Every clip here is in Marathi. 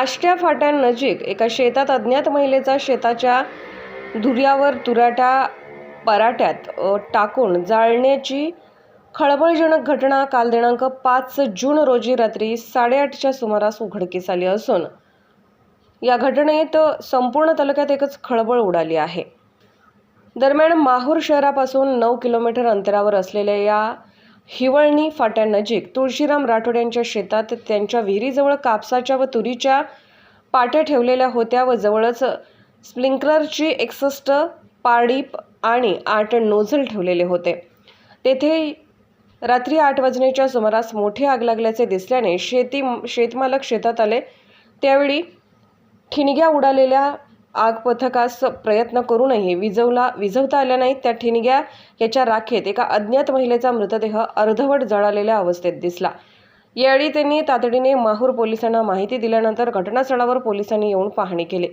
आष्ट्या फाट्यानजीक एका शेतात अज्ञात महिलेचा शेताच्या धुऱ्यावर तुराट्या पराठ्यात टाकून जाळण्याची खळबळजनक घटना काल दिनांक 5 जून रोजी रात्री 8:30च्या सुमारास उघडकीस आली असून या घटनेत संपूर्ण तालुक्यात एकच खळबळ उडाली आहे। दरम्यान माहूर शहरापासून 9 किलोमीटर अंतरावर असलेल्या या हिवळणी फाट्यानजीक तुळशीराम राठोड यांच्या शेतात त्यांच्या विहिरीजवळ कापसाच्या व तुरीच्या पाट्या ठेवलेल्या होत्या व जवळच स्प्रिंकलरची 61 पाईप आणि 8 नोझल ठेवलेले होते। तेथे रात्री 8 वाजण्याच्या सुमारास मोठी आग लागल्याचे दिसल्याने शेतमालक शेतात आले। त्यावेळी ठिणग्या उडालेल्या आग पथकास प्रयत्न करूनही विझवता आल्या नाहीत। त्या ठिणग्या याच्या राखेत एका अज्ञात महिलेचा मृतदेह अर्धवट जळालेल्या अवस्थेत दिसला। यावेळी त्यांनी तातडीने माहूर पोलिसांना माहिती दिल्यानंतर घटनास्थळावर पोलिसांनी येऊन पाहणी केली।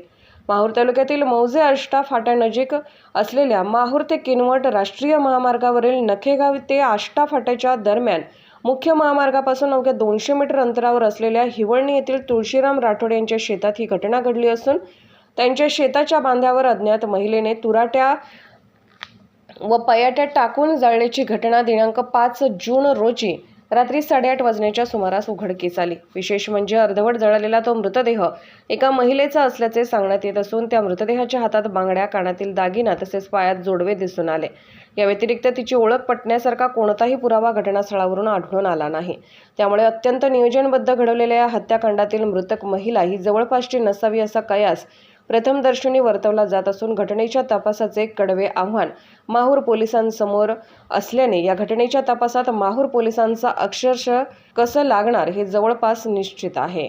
माहूर तालुक्यातील मौजे आष्टा फाट्यानजीक असलेल्या माहूर ते किनवट राष्ट्रीय महामार्गावरील नखेगाव ते आष्टा फाट्याच्या दरम्यान मुख्य महामार्गापासून अवघ्या 200 मीटर अंतरावर असलेल्या हिवळणी येथील तुळशीराम राठोड यांच्या शेतात ही घटना घडली असून त्यांच्या शेताच्या बांध्यावर अज्ञात महिलेने तुराट्या व पयाट्या टाकून जाळण्याची घटना दिनांक 5 जून रोजी रात्री 8:30 वाजण्याच्या सुमारास उघडकीस आली। विशेष म्हणजे अर्धवट जळालेला तो मृतदेह एका महिलेचा असल्याचे सांगण्यात येत असून त्या मृतदेहाच्या हातात बांगड्या, कानातील दागिना तसेच पायात जोडवे दिसून आले। या व्यतिरिक्त तिची ओळख पटण्यासारखा कोणताही पुरावा घटनास्थळावरून आढळून आला नाही। त्यामुळे अत्यंत नियोजनबद्ध घडवलेल्या या हत्याकांडातील मृतक महिला ही जवळपासची नसावी असा कयास प्रथमदर्शनी वर्तवला जात असून घटनेच्या तपासाचे कडवे आव्हान माहूर पोलिसांसमोर असल्याने या घटनेच्या तपासात माहूर पोलिसांचा अक्षरशः कसं लागणार हे जवळपास निश्चित आहे।